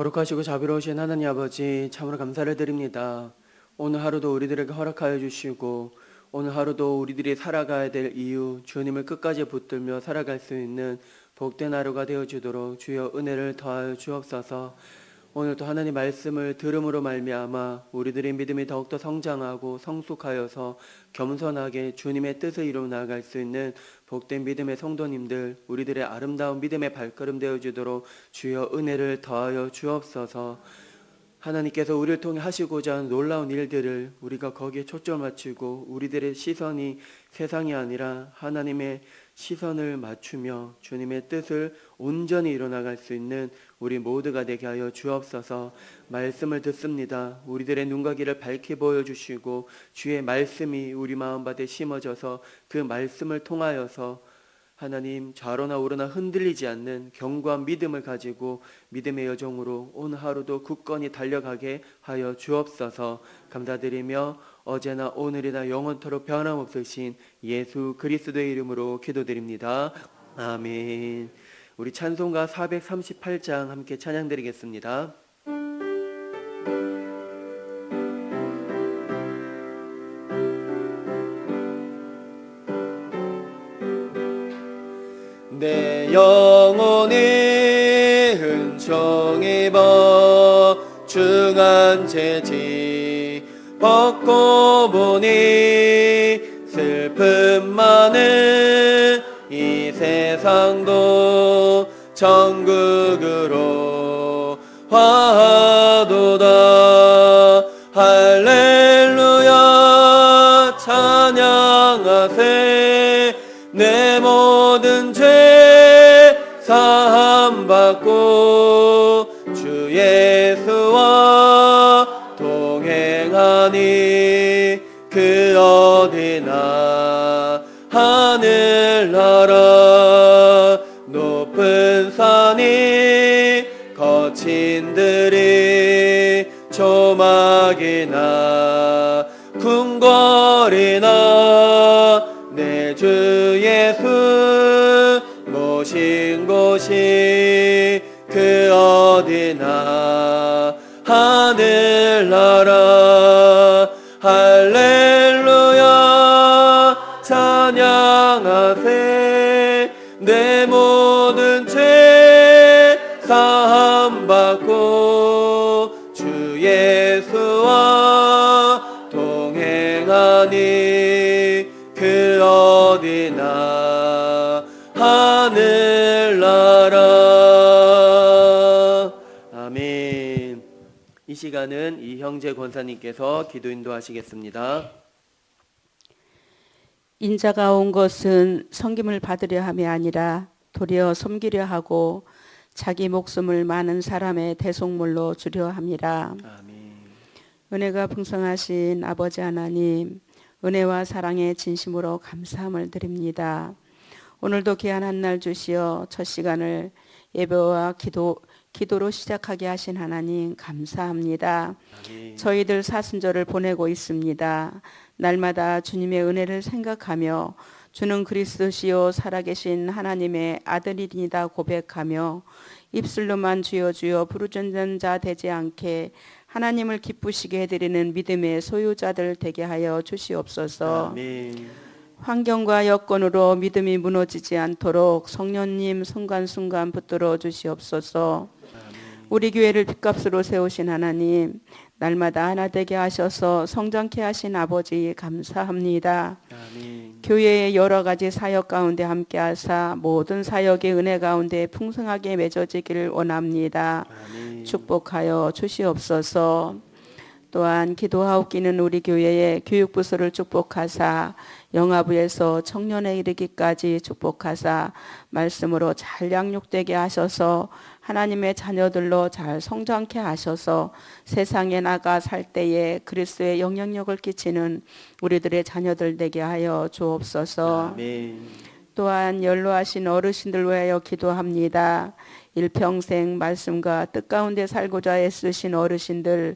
거룩하시고 자비로우신 하나님 아버지, 참으로 감사를 드립니다. 오늘 하루도 우리들에게 허락하여 주시고 오늘 하루도 우리들이 살아가야 될 이유, 주님을 끝까지 붙들며 살아갈 수 있는 복된 하루가 되어주도록 주여 은혜를 더하여 주옵소서. 오늘도 하나님 말씀을 들음으로 말미암아 우리들의 믿음이 더욱더 성장하고 성숙하여서 겸손하게 주님의 뜻을 이루어 나아갈 수 있는 복된 믿음의 성도님들, 우리들의 아름다운 믿음의 발걸음 되어주도록 주여 은혜를 더하여 주옵소서. 하나님께서 우리를 통해 하시고자 하는 놀라운 일들을 우리가 거기에 초점을 맞추고 우리들의 시선이 세상이 아니라 하나님의 시선을 맞추며 주님의 뜻을 온전히 이뤄나갈 수 있는 우리 모두가 되게 하여 주옵소서. 말씀을 듣습니다. 우리들의 눈과 귀를 밝히 보여주시고 주의 말씀이 우리 마음밭에 심어져서 그 말씀을 통하여서 하나님 좌로나 우로나 흔들리지 않는 견고한 믿음을 가지고 믿음의 여정으로 오늘 하루도 굳건히 달려가게 하여 주옵소서. 감사드리며 어제나 오늘이나 영원토록 변함없으신 예수 그리스도의 이름으로 기도드립니다. 아멘. 우리 찬송가 438장 함께 찬양드리겠습니다. 내 영혼이 은총입어 중한 죄지 벗고 보니 슬픔 많은 이 세상도 천국으로 화하도다. 할렐루야 찬양하세. 내 모든 죄 사함받고 주 예수와 동행하니 그 어디나 하늘나라 높은 산이 거친 들이 조막이나 궁궐이나 내 주 예수 모신 곳이 그 어디나 하늘나라. 할렐루야 찬양하세. 내 모든 죄 사함받고 주 예수와 동행하니 그 어디나 하늘나라. 아멘. 이 시간은 이형제 권사님께서 기도 인도하시겠습니다. 인자가 온 것은 섬김을 받으려 함이 아니라 도리어 섬기려 하고 자기 목숨을 많은 사람의 대속물로 주려 함이라. 아멘. 은혜가 풍성하신 아버지 하나님, 은혜와 사랑의 진심으로 감사함을 드립니다. 오늘도 귀한 한 날 주시어 첫 시간을 예배와 기도로 시작하게 하신 하나님 감사합니다. 아멘. 저희들 사순절을 보내고 있습니다. 날마다 주님의 은혜를 생각하며 주는 그리스도시요 살아계신 하나님의 아들이니다 고백하며 입술로만 주여 주여 부르짖는 자 되지 않게 하나님을 기쁘시게 해드리는 믿음의 소유자들 되게 하여 주시옵소서. 아멘. 환경과 여건으로 믿음이 무너지지 않도록 성령님 순간순간 붙들어 주시옵소서. 우리 교회를 빚값으로 세우신 하나님, 날마다 하나 되게 하셔서 성장케 하신 아버지 감사합니다. 아멘. 교회의 여러 가지 사역 가운데 함께 하사 모든 사역의 은혜 가운데 풍성하게 맺어지기를 원합니다. 아멘. 축복하여 주시옵소서. 또한 기도하옵기는 우리 교회의 교육부서를 축복하사 영아부에서 청년에 이르기까지 축복하사 말씀으로 잘 양육되게 하셔서 하나님의 자녀들로 잘 성장케 하셔서 세상에 나가 살 때에 그리스도의 영향력을 끼치는 우리들의 자녀들 되게 하여 주옵소서. 아멘. 또한 연로하신 어르신들 위하여 기도합니다. 일평생 말씀과 뜻 가운데 살고자 애쓰신 어르신들,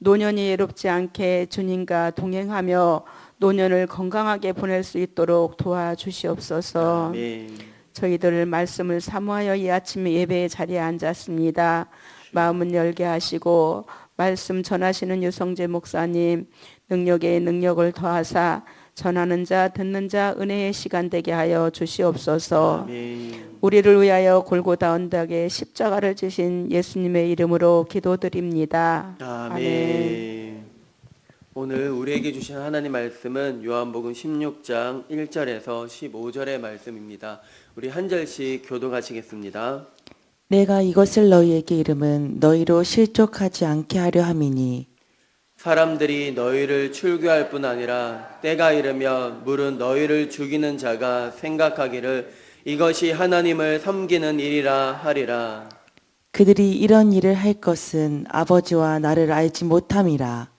노년이 외롭지 않게 주님과 동행하며 노년을 건강하게 보낼 수 있도록 도와주시옵소서. 아멘. 저희들 말씀을 사모하여 이 아침 예배의 자리에 앉았습니다. 마음은 열게 하시고 말씀 전하시는 유성재 목사님 능력에 능력을 더하사 전하는 자 듣는 자 은혜의 시간 되게 하여 주시옵소서. 아멘. 우리를 위하여 골고다 언덕에 십자가를 지신 예수님의 이름으로 기도드립니다. 아멘. 오늘 우리에게 주신 하나님 말씀은 요한복음 16장 1절에서 15절의 말씀입니다. 우리 한 절씩 교독하시겠습니다. 내가 이것을 너희에게 이름은 너희로 실족하지 않게 하려 함이니 사람들이 너희를 출교할 뿐 아니라 때가 이르면 물은 너희를 죽이는 자가 생각하기를 이것이 하나님을 섬기는 일이라 하리라. 그들이 이런 일을 할 것은 아버지와 나를 알지 못함이라.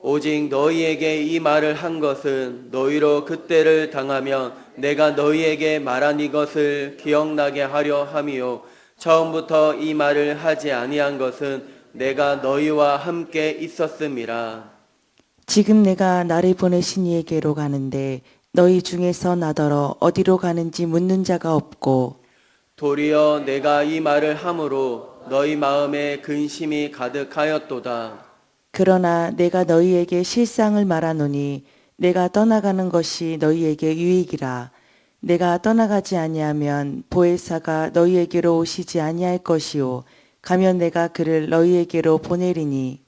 오직 너희에게 이 말을 한 것은 너희로 그때를 당하면 내가 너희에게 말한 이것을 기억나게 하려 함이요 처음부터 이 말을 하지 아니한 것은 내가 너희와 함께 있었음이라. 지금 내가 나를 보내신 이에게로 가는데 너희 중에서 나더러 어디로 가는지 묻는 자가 없고 도리어 내가 이 말을 함으로 너희 마음에 근심이 가득하였도다. 그러나 내가 너희에게 실상을 말하노니 내가 떠나가는 것이 너희에게 유익이라. 내가 떠나가지 아니하면 보혜사가 너희에게로 오시지 아니할 것이요 가면 내가 그를 너희에게로 보내리니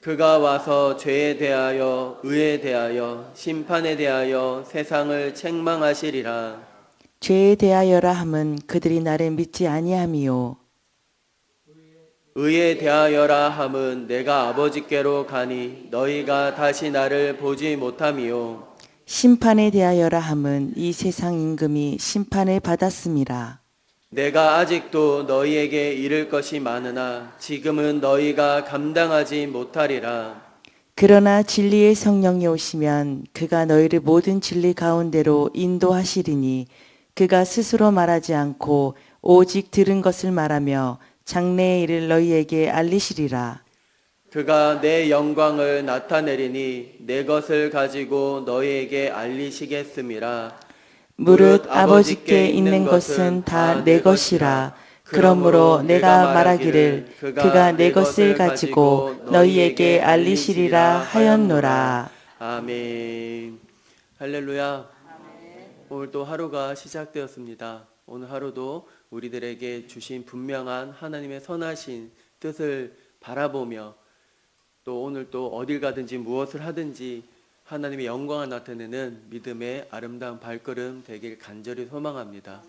그가 와서 죄에 대하여 의에 대하여 심판에 대하여 세상을 책망하시리라. 죄에 대하여라 함은 그들이 나를 믿지 아니함이요 의에 대하여라 함은 내가 아버지께로 가니 너희가 다시 나를 보지 못함이요 심판에 대하여라 함은 이 세상 임금이 심판을 받았음이라. 내가 아직도 너희에게 이를 것이 많으나 지금은 너희가 감당하지 못하리라. 그러나 진리의 성령이 오시면 그가 너희를 모든 진리 가운데로 인도하시리니 그가 스스로 말하지 않고 오직 들은 것을 말하며 장래의 일을 너희에게 알리시리라. 그가 내 영광을 나타내리니 내 것을 가지고 너희에게 알리시겠음이라. 무릇 아버지께 있는 것은 다 내 것이라. 그러므로 내가 말하기를 그가 내 것을 가지고 너희에게 알리시리라 하였노라. 아멘. 할렐루야. 오늘 또 하루가 시작되었습니다. 오늘 하루도 우리들에게 주신 분명한 하나님의 선하신 뜻을 바라보며 또 오늘 또 어딜 가든지 무엇을 하든지 하나님의 영광을 나타내는 믿음의 아름다운 발걸음 되길 간절히 소망합니다.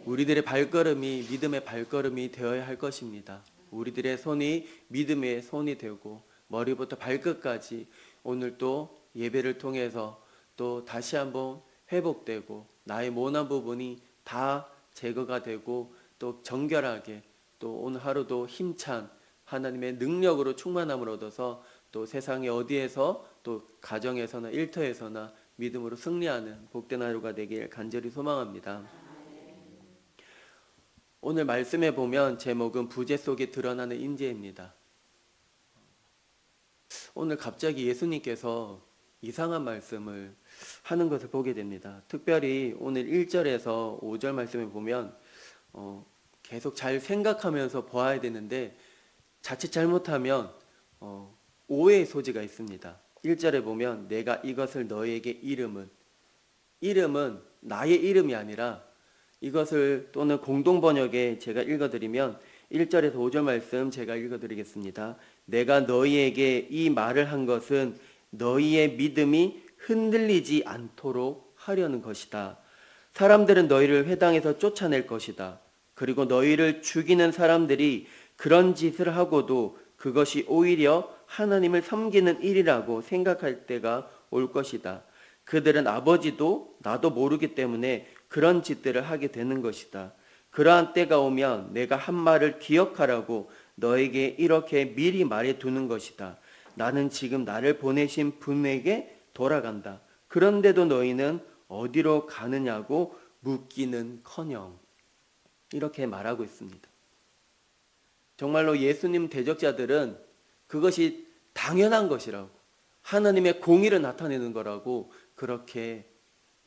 우리들의 발걸음이 믿음의 발걸음이 되어야 할 것입니다. 우리들의 손이 믿음의 손이 되고 머리부터 발끝까지 오늘 또 예배를 통해서 또 다시 한번 회복되고 나의 모난 부분이 다 제거가 되고 또 정결하게 또 오늘 하루도 힘찬 하나님의 능력으로 충만함을 얻어서 또 세상의 어디에서 또 가정에서나 일터에서나 믿음으로 승리하는 복된 하루가 되길 간절히 소망합니다. 오늘 말씀에 보면 제목은 부재 속에 드러나는 임재입니다. 오늘 갑자기 예수님께서 이상한 말씀을 하는 것을 보게 됩니다. 특별히 오늘 1절에서 5절 말씀에 보면 계속 잘 생각하면서 보아야 되는데 자칫 잘못하면 오해의 소지가 있습니다. 1절에 보면 내가 이것을 너희에게 이름은 나의 이름이 아니라 이것을 또는 공동 번역에 제가 읽어드리면 1절에서 5절 말씀 제가 읽어드리겠습니다. 내가 너희에게 이 말을 한 것은 너희의 믿음이 흔들리지 않도록 하려는 것이다. 사람들은 너희를 회당에서 쫓아낼 것이다. 그리고 너희를 죽이는 사람들이 그런 짓을 하고도 그것이 오히려 하나님을 섬기는 일이라고 생각할 때가 올 것이다. 그들은 아버지도 나도 모르기 때문에 그런 짓들을 하게 되는 것이다. 그러한 때가 오면 내가 한 말을 기억하라고 너에게 이렇게 미리 말해 두는 것이다. 나는 지금 나를 보내신 분에게 돌아간다. 그런데도 너희는 어디로 가느냐고 묻기는커녕 이렇게 말하고 있습니다. 정말로 예수님 대적자들은 그것이 당연한 것이라고 하나님의 공의를 나타내는 거라고 그렇게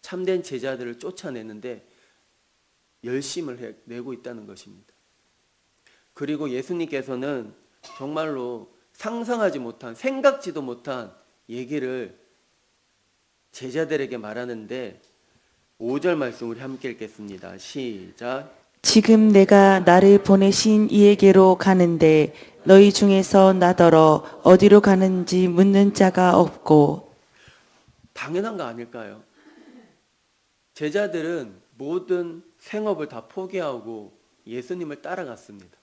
참된 제자들을 쫓아내는데 열심을 내고 있다는 것입니다. 그리고 예수님께서는 정말로 상상하지 못한, 생각지도 못한 얘기를 제자들에게 말하는데 5절 말씀 우리 함께 읽겠습니다. 시작. 지금 내가 나를 보내신 이에게로 가는데 너희 중에서 나더러 어디로 가는지 묻는 자가 없고. 당연한 거 아닐까요? 제자들은 모든 생업을 다 포기하고 예수님을 따라갔습니다.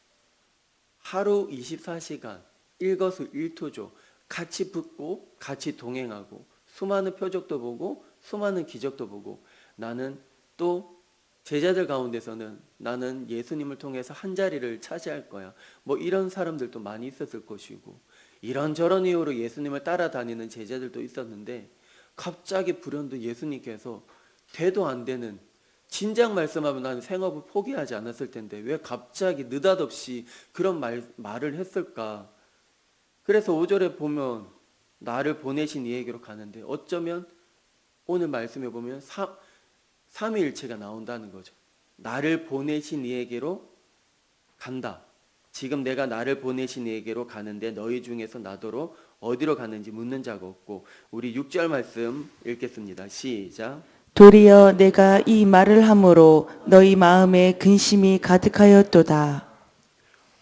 하루 24시간 일거수일투족 같이 붙고 같이 동행하고 수많은 표적도 보고 수많은 기적도 보고 나는 또 제자들 가운데서는 나는 예수님을 통해서 한 자리를 차지할 거야. 뭐 이런 사람들도 많이 있었을 것이고 이런저런 이유로 예수님을 따라다니는 제자들도 있었는데 갑자기 불현듯 예수님께서 되도 안 되는 진작 말씀하면 나는 생업을 포기하지 않았을 텐데 왜 갑자기 느닷없이 그런 말을 했을까? 그래서 5절에 보면 나를 보내신 이에게로 가는데 어쩌면 오늘 말씀에 보면 삼위일체가 나온다는 거죠. 나를 보내신 이에게로 간다. 지금 내가 나를 보내신 이에게로 가는데 너희 중에서 나더러 어디로 가는지 묻는 자가 없고 우리 6절 말씀 읽겠습니다. 시작. 도리어 내가 이 말을 함으로 너희 마음에 근심이 가득하였도다.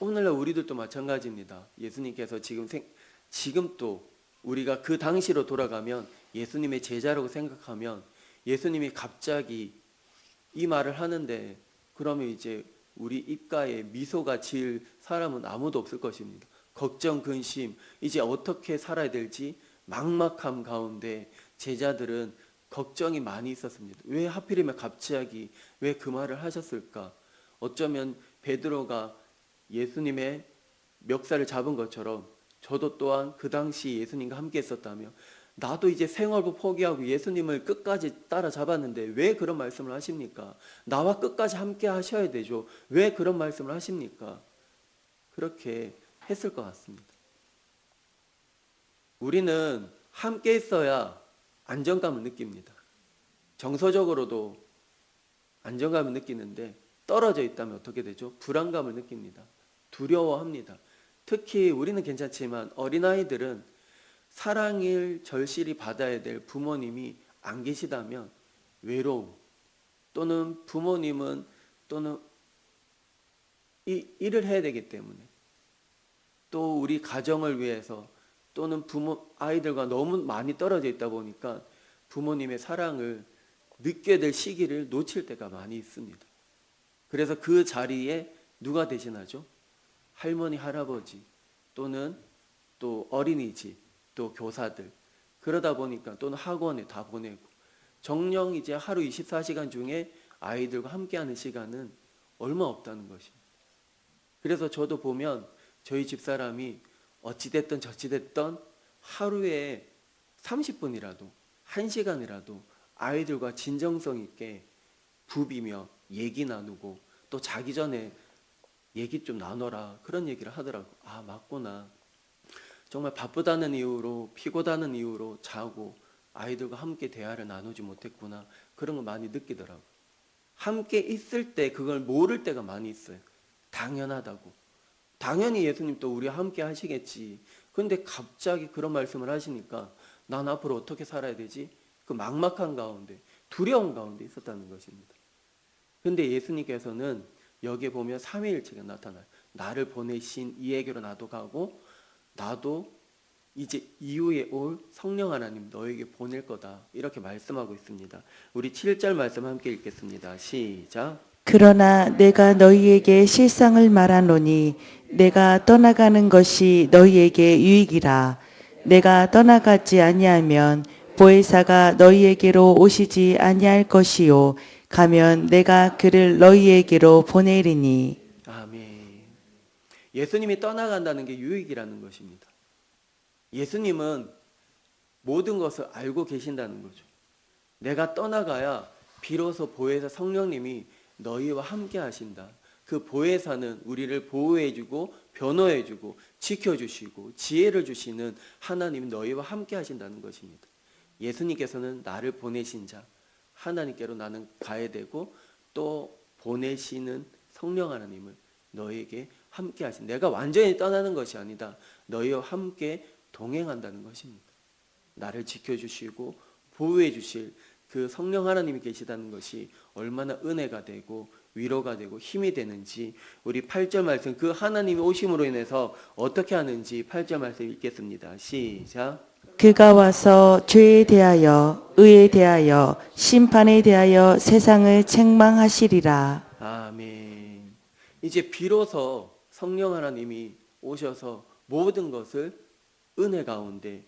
오늘날 우리들도 마찬가지입니다. 예수님께서 지금 또 우리가 그 당시로 돌아가면 예수님의 제자라고 생각하면 예수님이 갑자기 이 말을 하는데 그러면 이제 우리 입가에 미소가 지을 사람은 아무도 없을 것입니다. 걱정, 근심, 이제 어떻게 살아야 될지 막막함 가운데 제자들은 걱정이 많이 있었습니다. 왜 하필이면 갑자기 왜 그 말을 하셨을까? 어쩌면 베드로가 예수님의 멱살을 잡은 것처럼 저도 또한 그 당시 예수님과 함께 했었다면 나도 이제 생업을 포기하고 예수님을 끝까지 따라잡았는데 왜 그런 말씀을 하십니까? 나와 끝까지 함께 하셔야 되죠. 왜 그런 말씀을 하십니까? 그렇게 했을 것 같습니다. 우리는 함께 있어야 안정감을 느낍니다. 정서적으로도 안정감을 느끼는데 떨어져 있다면 어떻게 되죠? 불안감을 느낍니다. 두려워합니다. 특히 우리는 괜찮지만 어린아이들은 사랑을 절실히 받아야 될 부모님이 안 계시다면 외로움 또는 부모님은 또는 일을 해야 되기 때문에 또 우리 가정을 위해서 또는 아이들과 너무 많이 떨어져 있다 보니까 부모님의 사랑을 느껴야 될 시기를 놓칠 때가 많이 있습니다. 그래서 그 자리에 누가 대신하죠? 할머니, 할아버지 또는 또 어린이집, 또 교사들 그러다 보니까 또는 학원에 다 보내고 정녕 이제 하루 24시간 중에 아이들과 함께하는 시간은 얼마 없다는 것입니다. 그래서 저도 보면 저희 집사람이 어찌됐든 저찌됐든 하루에 30분이라도 1시간이라도 아이들과 진정성 있게 부비며 얘기 나누고 또 자기 전에 얘기 좀 나눠라 그런 얘기를 하더라고. 아 맞구나. 정말 바쁘다는 이유로 피곤하다는 이유로 자고 아이들과 함께 대화를 나누지 못했구나. 그런 거 많이 느끼더라고. 함께 있을 때 그걸 모를 때가 많이 있어요. 당연하다고. 당연히 예수님 또 우리와 함께 하시겠지. 그런데 갑자기 그런 말씀을 하시니까 난 앞으로 어떻게 살아야 되지? 그 막막한 가운데 두려운 가운데 있었다는 것입니다. 그런데 예수님께서는 여기에 보면 삼위일체가 나타나요. 나를 보내신 이에게로 나도 가고 나도 이제 이후에 올 성령 하나님 너에게 보낼 거다. 이렇게 말씀하고 있습니다. 우리 7절 말씀 함께 읽겠습니다. 시작. 그러나 내가 너희에게 실상을 말하노니 내가 떠나가는 것이 너희에게 유익이라. 내가 떠나가지 아니하면 보혜사가 너희에게로 오시지 아니할 것이요 가면 내가 그를 너희에게로 보내리니. 아멘. 예수님이 떠나간다는 게 유익이라는 것입니다. 예수님은 모든 것을 알고 계신다는 거죠. 내가 떠나가야 비로소 보혜사 성령님이 너희와 함께 하신다. 그 보혜사는 우리를 보호해주고 변호해주고 지켜주시고 지혜를 주시는 하나님이 너희와 함께 하신다는 것입니다. 예수님께서는 나를 보내신 자 하나님께로 나는 가야 되고 또 보내시는 성령 하나님을 너에게 함께 하신, 내가 완전히 떠나는 것이 아니다. 너희와 함께 동행한다는 것입니다. 나를 지켜주시고 보호해 주실 그 성령 하나님이 계시다는 것이 얼마나 은혜가 되고 위로가 되고 힘이 되는지, 우리 8절 말씀, 그 하나님이 오심으로 인해서 어떻게 하는지 8절 말씀 읽겠습니다. 시작. 그가 와서 죄에 대하여 의에 대하여 심판에 대하여 세상을 책망하시리라. 아멘. 이제 비로소 성령 하나님이 오셔서 모든 것을 은혜 가운데,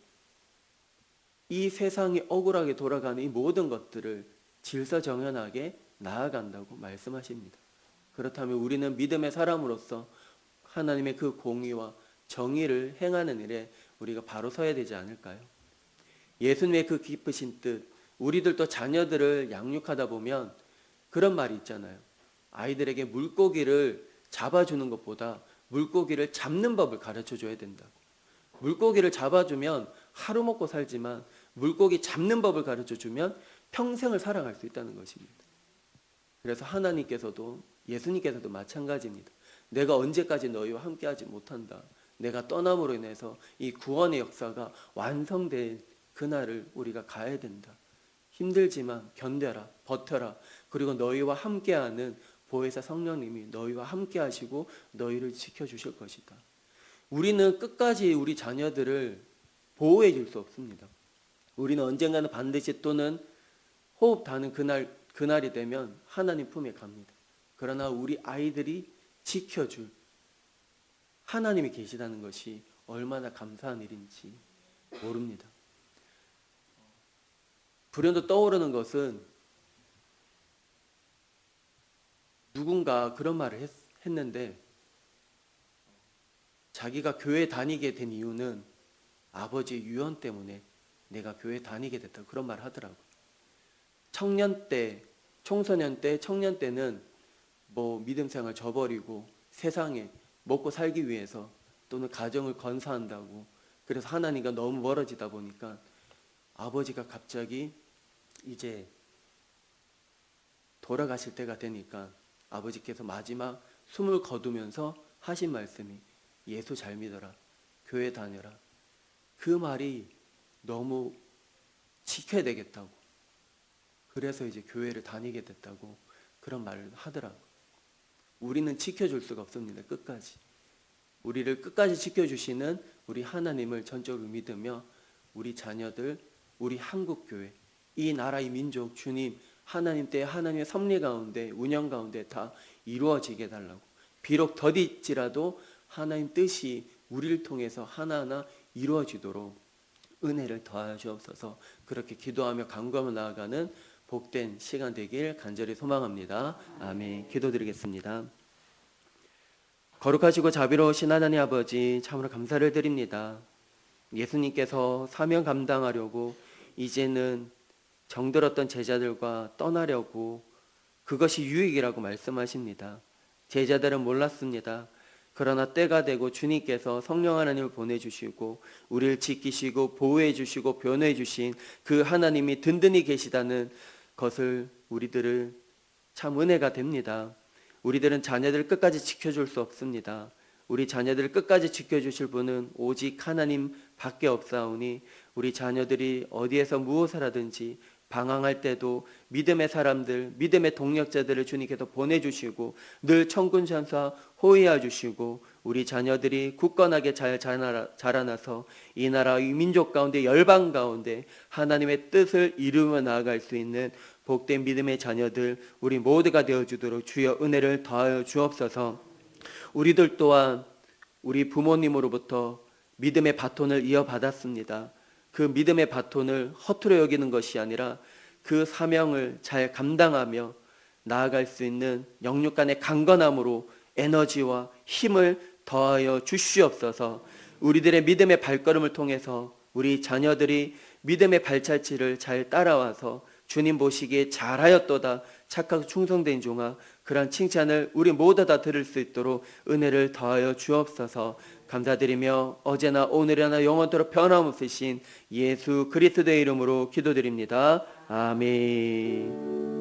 이 세상이 억울하게 돌아가는 이 모든 것들을 질서정연하게 나아간다고 말씀하십니다. 그렇다면 우리는 믿음의 사람으로서 하나님의 그 공의와 정의를 행하는 일에 우리가 바로 서야 되지 않을까요? 예수님의 그 깊으신 뜻, 우리들도 자녀들을 양육하다 보면 그런 말이 있잖아요. 아이들에게 물고기를 잡아주는 것보다 물고기를 잡는 법을 가르쳐 줘야 된다고. 물고기를 잡아주면 하루 먹고 살지만 물고기 잡는 법을 가르쳐 주면 평생을 살아갈 수 있다는 것입니다. 그래서 하나님께서도, 예수님께서도 마찬가지입니다. 내가 언제까지 너희와 함께하지 못한다. 내가 떠남으로 인해서 이 구원의 역사가 완성될 그날을 우리가 가야 된다. 힘들지만 견뎌라, 버텨라. 그리고 너희와 함께하는 보혜사 성령님이 너희와 함께하시고 너희를 지켜주실 것이다. 우리는 끝까지 우리 자녀들을 보호해 줄 수 없습니다. 우리는 언젠가는 반드시 또는 호흡 닿는 그날이 되면 하나님 품에 갑니다. 그러나 우리 아이들이 지켜줄 하나님이 계시다는 것이 얼마나 감사한 일인지 모릅니다. 불현듯 떠오르는 것은, 누군가 그런 말을 했는데, 자기가 교회 다니게 된 이유는 아버지 유언 때문에 내가 교회 다니게 됐다, 그런 말 하더라고요. 청년 때, 청소년 때, 청년 때는 뭐 믿음 생활 저버리고 세상에 먹고 살기 위해서 또는 가정을 건사한다고, 그래서 하나님과 너무 멀어지다 보니까 아버지가 갑자기 이제 돌아가실 때가 되니까 아버지께서 마지막 숨을 거두면서 하신 말씀이 예수 잘 믿어라, 교회 다녀라. 그 말이 너무 지켜야 되겠다고, 그래서 이제 교회를 다니게 됐다고 그런 말을 하더라고요. 우리는 지켜줄 수가 없습니다. 끝까지. 우리를 끝까지 지켜주시는 우리 하나님을 전적으로 믿으며 우리 자녀들, 우리 한국교회, 이 나라, 이 민족, 주님, 하나님 때 하나님의 섭리 가운데, 운영 가운데 다 이루어지게 해달라고. 비록 더딜지라도 하나님 뜻이 우리를 통해서 하나하나 이루어지도록 은혜를 더하여 주옵소서. 그렇게 기도하며 간구하며 나아가는 복된 시간 되길 간절히 소망합니다. 아멘. 기도드리겠습니다. 거룩하시고 자비로우신 하나님 아버지, 참으로 감사를 드립니다. 예수님께서 사명 감당하려고 이제는 정들었던 제자들과 떠나려고, 그것이 유익이라고 말씀하십니다. 제자들은 몰랐습니다. 그러나 때가 되고 주님께서 성령 하나님을 보내주시고 우리를 지키시고 보호해 주시고 변호해 주신 그 하나님이 든든히 계시다는 것을 우리들을 참 은혜가 됩니다. 우리들은 자녀들을 끝까지 지켜줄 수 없습니다. 우리 자녀들을 끝까지 지켜주실 분은 오직 하나님 밖에 없사오니, 우리 자녀들이 어디에서 무엇을 하든지 방황할 때도 믿음의 사람들, 믿음의 동력자들을 주님께서 보내주시고 늘 천군천사 호위해 주시고 우리 자녀들이 굳건하게 잘 자라나서 이 나라, 이 민족 가운데, 열방 가운데 하나님의 뜻을 이루며 나아갈 수 있는 복된 믿음의 자녀들 우리 모두가 되어주도록 주여 은혜를 더하여 주옵소서. 우리들 또한 우리 부모님으로부터 믿음의 바톤을 이어받았습니다. 그 믿음의 바톤을 허투루 여기는 것이 아니라 그 사명을 잘 감당하며 나아갈 수 있는 영육 간의 강건함으로 에너지와 힘을 더하여 주시옵소서. 우리들의 믿음의 발걸음을 통해서 우리 자녀들이 믿음의 발자취를 잘 따라와서 주님 보시기에 잘하였도다, 착하고 충성된 종아, 그러한 칭찬을 우리 모두 다 들을 수 있도록 은혜를 더하여 주옵소서. 감사드리며 어제나 오늘이나 영원토록 변함없으신 예수 그리스도의 이름으로 기도드립니다. 아멘.